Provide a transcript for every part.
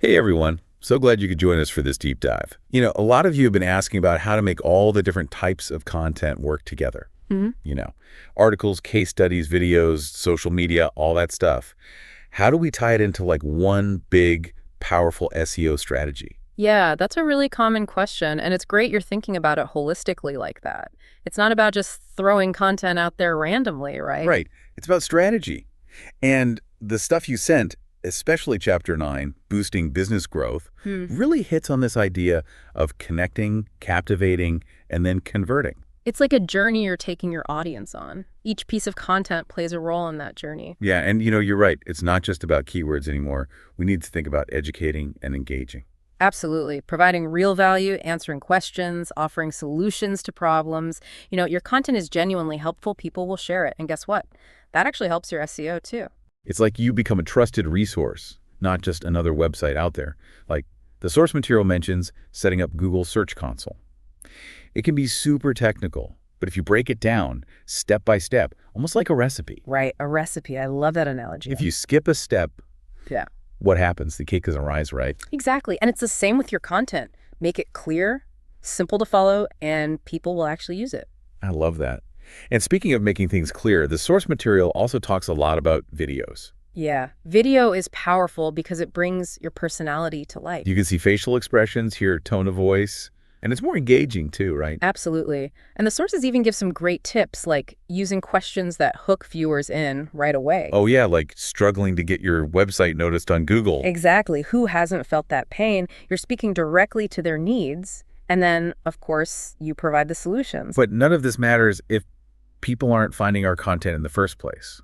Hey everyone, so glad you could join us for this deep dive. A lot of you have been asking about how to make all the different types of content work together. Articles, case studies, videos, social media, all that stuff. How do we tie it into like one big, powerful SEO strategy? Yeah, that's a really common question, and it's great you're thinking about it holistically like that. It's not about just throwing content out there randomly, right? Right. It's about strategy. And the stuff you sent, especially Chapter 9, Boosting Business Growth, really hits on this idea of connecting, captivating, and then converting. It's like a journey you're taking your audience on. Each piece of content plays a role in that journey. Yeah, and you're right. It's not just about keywords anymore. We need to think about educating and engaging. Absolutely. Providing real value, answering questions, offering solutions to problems. Your content is genuinely helpful, people will share it. And guess what? That actually helps your SEO too. It's like you become a trusted resource, not just another website out there. Like the source material mentions setting up Google Search Console. It can be super technical, but if you break it down step by step, almost like a recipe. Right, a recipe. I love that analogy. If you skip a step, Yeah. what happens? The cake doesn't rise, right? Exactly. And it's the same with your content. Make it clear, simple to follow, and people will actually use it. I love that. And speaking of making things clear, the source material also talks a lot about videos. Yeah. Video is powerful because it brings your personality to life. You can see facial expressions, hear tone of voice, and it's more engaging too, right? Absolutely. And the sources even give some great tips, like using questions that hook viewers in right away. Oh yeah, like struggling to get your website noticed on Google. Exactly. Who hasn't felt that pain? You're speaking directly to their needs. And then, of course, you provide the solutions. But none of this matters if people aren't finding our content in the first place.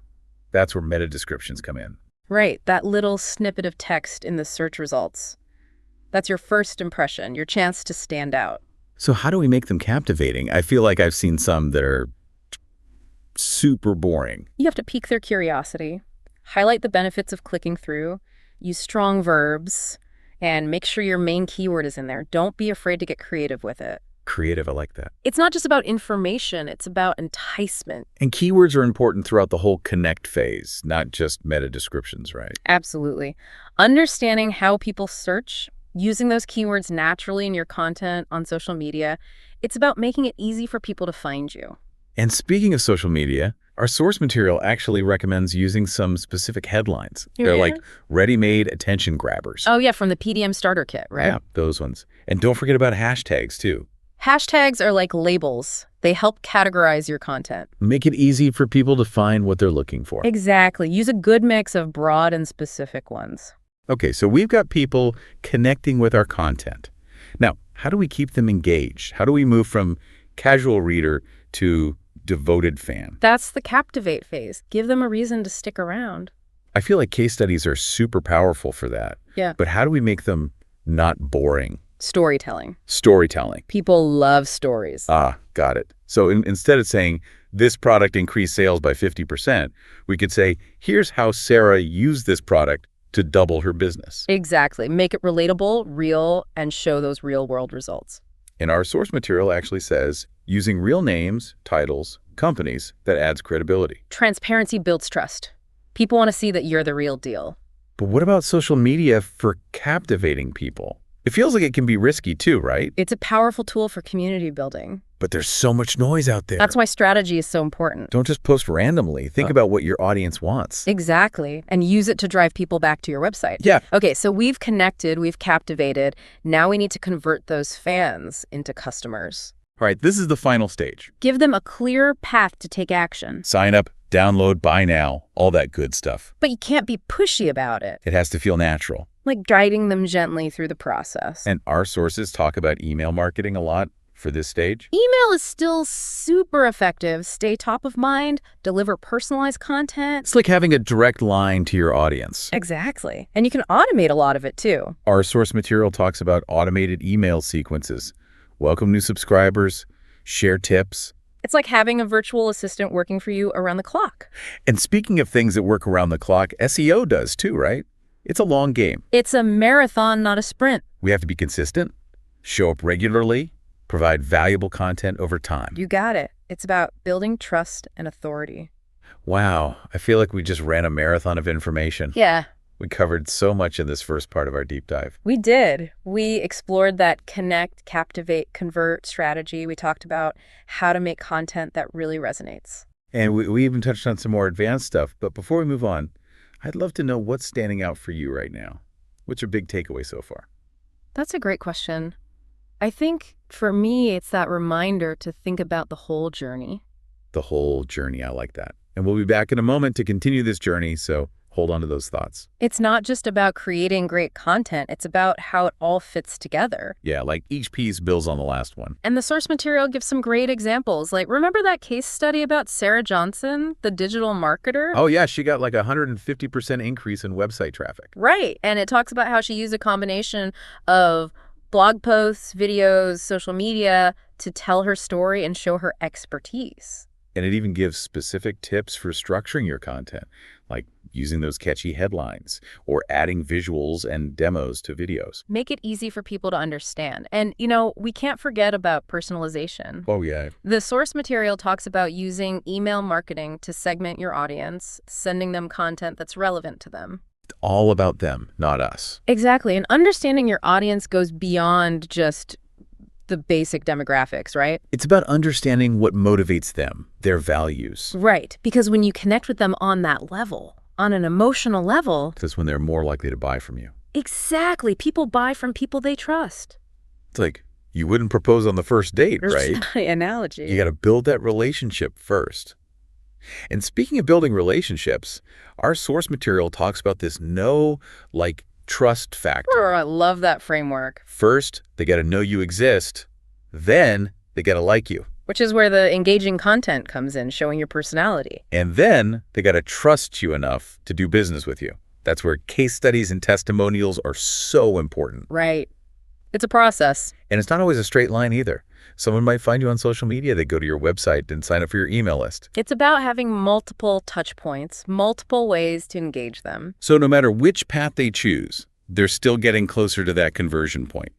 That's where meta descriptions come in. Right. That little snippet of text in the search results. That's your first impression, your chance to stand out. So how do we make them captivating? I feel like I've seen some that are super boring. You have to pique their curiosity, highlight the benefits of clicking through, use strong verbs, and make sure your main keyword is in there. Don't be afraid to get creative with it. Creative, I like that. It's not just about information, it's about enticement. And keywords are important throughout the whole connect phase, not just meta descriptions, right? Absolutely. Understanding how people search, using those keywords naturally in your content on social media, it's about making it easy for people to find you. And speaking of social media, our source material actually recommends using some specific headlines. They're like ready-made attention grabbers. Oh yeah, from the PDM starter kit, right? Yeah, those ones. And don't forget about hashtags too. Hashtags are like labels. They help categorize your content. Make it easy for people to find what they're looking for. Exactly. Use a good mix of broad and specific ones. Okay, so we've got people connecting with our content. Now, how do we keep them engaged? How do we move from casual reader to devoted fan? That's the captivate phase. Give them a reason to stick around. I feel like case studies are super powerful for that. Yeah. But how do we make them not boring? Storytelling. Storytelling. People love stories. Ah, got it. So instead of saying, this product increased sales by 50%, we could say, here's how Sarah used this product to double her business. Exactly. Make it relatable, real, and show those real-world results. And our source material actually says, using real names, titles, companies, that adds credibility. Transparency builds trust. People want to see that you're the real deal. But what about social media for captivating people? It feels like it can be risky too, right? It's a powerful tool for community building. But there's so much noise out there. That's why strategy is so important. Don't just post randomly. Think about what your audience wants. Exactly. And use it to drive people back to your website. Yeah. Okay, so we've connected, we've captivated. Now we need to convert those fans into customers. All right, this is the final stage. Give them a clear path to take action. Sign up, download, buy now, all that good stuff. But you can't be pushy about it. It has to feel natural. Like guiding them gently through the process. And our sources talk about email marketing a lot for this stage. Email is still super effective. Stay top of mind, deliver personalized content. It's like having a direct line to your audience. Exactly. And you can automate a lot of it too. Our source material talks about automated email sequences. Welcome new subscribers, share tips. It's like having a virtual assistant working for you around the clock. And speaking of things that work around the clock, SEO does too, right? It's a long game. It's a marathon, not a sprint. We have to be consistent, show up regularly, provide valuable content over time. You got it. It's about building trust and authority. Wow, I feel like we just ran a marathon of information. Yeah, We covered so much in this first part of our deep dive. We did. We explored that connect, captivate, convert strategy. We talked about how to make content that really resonates. And we even touched on some more advanced stuff. But before we move on, I'd love to know what's standing out for you right now. What's your big takeaway so far? That's a great question. I think for me, it's that reminder to think about the whole journey. The whole journey, I like that. And we'll be back in a moment to continue this journey, so hold on to those thoughts. It's not just about creating great content. It's about how it all fits together. Yeah, like each piece builds on the last one. And the source material gives some great examples. Like, remember that case study about Sarah Johnson, the digital marketer? Oh, yeah, she got like a 150% increase in website traffic. Right. And it talks about how she used a combination of blog posts, videos, social media to tell her story and show her expertise. And it even gives specific tips for structuring your content, like using those catchy headlines or adding visuals and demos to videos. Make it easy for people to understand. And, we can't forget about personalization. Oh, yeah. The source material talks about using email marketing to segment your audience, sending them content that's relevant to them. It's all about them, not us. Exactly. And understanding your audience goes beyond just the basic demographics, right? It's about understanding what motivates them, their values. Right. Because when you connect with them on that level, on an emotional level... That's when they're more likely to buy from you. Exactly. People buy from people they trust. It's like you wouldn't propose on the first date, right? Analogy. You got to build that relationship first. And speaking of building relationships, our source material talks about this trust factor. Oh, I love that framework. First, they got to know you exist. Then they got to like you. Which is where the engaging content comes in, showing your personality. And then they got to trust you enough to do business with you. That's where case studies and testimonials are so important. Right. It's a process. And it's not always a straight line either. Someone might find you on social media. They go to your website and sign up for your email list. It's about having multiple touch points, multiple ways to engage them. So no matter which path they choose, they're still getting closer to that conversion point.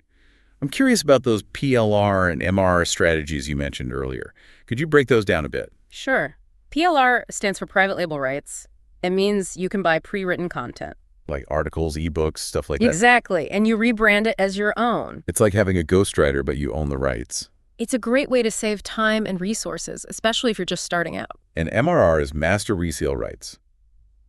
I'm curious about those PLR and MRR strategies you mentioned earlier. Could you break those down a bit? Sure. PLR stands for private label rights. It means you can buy pre-written content. Like articles, ebooks, stuff like that. Exactly. And you rebrand it as your own. It's like having a ghostwriter, but you own the rights. It's a great way to save time and resources, especially if you're just starting out. And MRR is Master Resale Rights.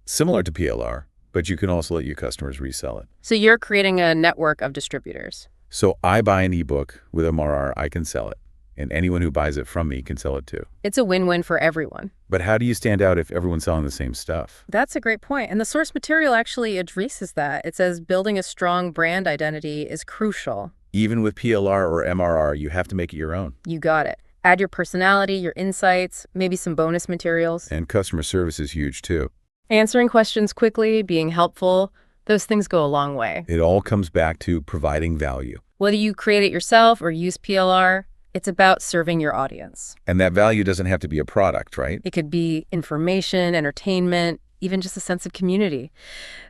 Similar to PLR, but you can also let your customers resell it. So you're creating a network of distributors. So I buy an ebook with MRR, I can sell it. And anyone who buys it from me can sell it too. It's a win-win for everyone. But how do you stand out if everyone's selling the same stuff? That's a great point. And the source material actually addresses that. It says building a strong brand identity is crucial. Even with PLR or MRR, you have to make it your own. You got it. Add your personality, your insights, maybe some bonus materials. And customer service is huge too. Answering questions quickly, being helpful, those things go a long way. It all comes back to providing value. Whether you create it yourself or use PLR, it's about serving your audience. And that value doesn't have to be a product, right? It could be information, entertainment, even just a sense of community.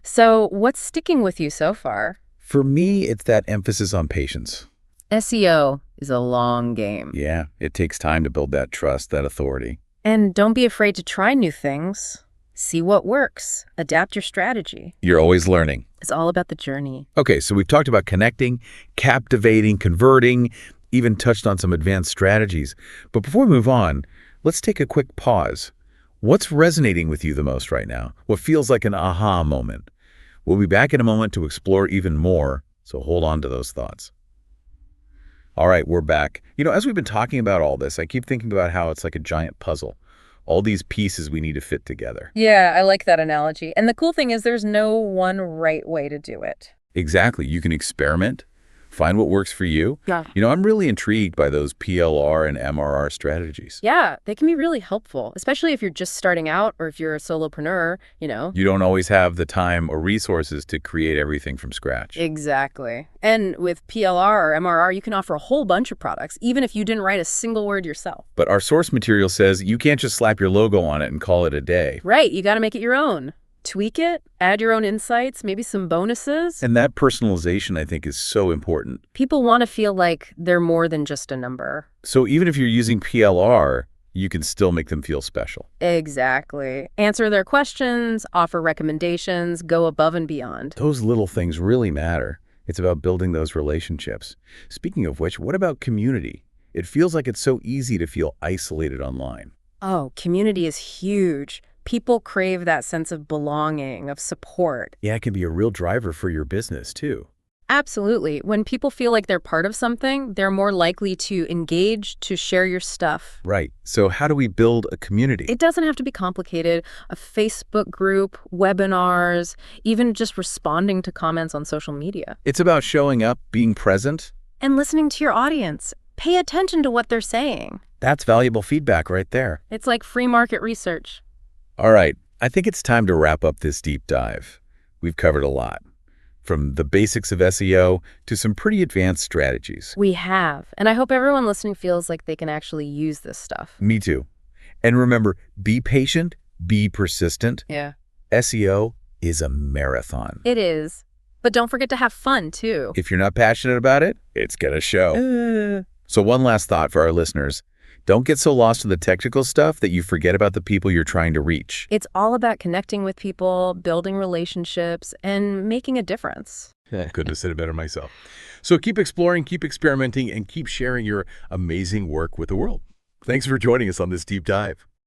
So what's sticking with you so far? For me, it's that emphasis on patience. SEO is a long game. Yeah, it takes time to build that trust, that authority. And don't be afraid to try new things. See what works. Adapt your strategy. You're always learning. It's all about the journey. Okay, so we've talked about connecting, captivating, converting, even touched on some advanced strategies. But before we move on, let's take a quick pause. What's resonating with you the most right now? What feels like an aha moment? We'll be back in a moment to explore even more, so hold on to those thoughts. All right, we're back. As we've been talking about all this, I keep thinking about how it's like a giant puzzle. All these pieces we need to fit together. Yeah, I like that analogy. And the cool thing is there's no one right way to do it. Exactly. You can experiment, find what works for you. Yeah. I'm really intrigued by those PLR and MRR strategies. Yeah, they can be really helpful, especially if you're just starting out or if you're a solopreneur, You don't always have the time or resources to create everything from scratch. Exactly. And with PLR or MRR, you can offer a whole bunch of products, even if you didn't write a single word yourself. But our source material says you can't just slap your logo on it and call it a day. Right. You got to make it your own. Tweak it, add your own insights, maybe some bonuses. And that personalization, I think, is so important. People want to feel like they're more than just a number. So even if you're using PLR, you can still make them feel special. Exactly. Answer their questions, offer recommendations, go above and beyond. Those little things really matter. It's about building those relationships. Speaking of which, what about community? It feels like it's so easy to feel isolated online. Oh, community is huge. People crave that sense of belonging, of support. Yeah, it can be a real driver for your business, too. Absolutely. When people feel like they're part of something, they're more likely to engage, to share your stuff. Right. So how do we build a community? It doesn't have to be complicated. A Facebook group, webinars, even just responding to comments on social media. It's about showing up, being present. And listening to your audience. Pay attention to what they're saying. That's valuable feedback right there. It's like free market research. All right. I think it's time to wrap up this deep dive. We've covered a lot, from the basics of SEO to some pretty advanced strategies. We have. And I hope everyone listening feels like they can actually use this stuff. Me too. And remember, be patient, be persistent. Yeah. SEO is a marathon. It is. But don't forget to have fun, too. If you're not passionate about it, it's going to show. So one last thought for our listeners. Don't get so lost in the technical stuff that you forget about the people you're trying to reach. It's all about connecting with people, building relationships, and making a difference. Couldn't have said it better myself. So keep exploring, keep experimenting, and keep sharing your amazing work with the world. Thanks for joining us on this deep dive.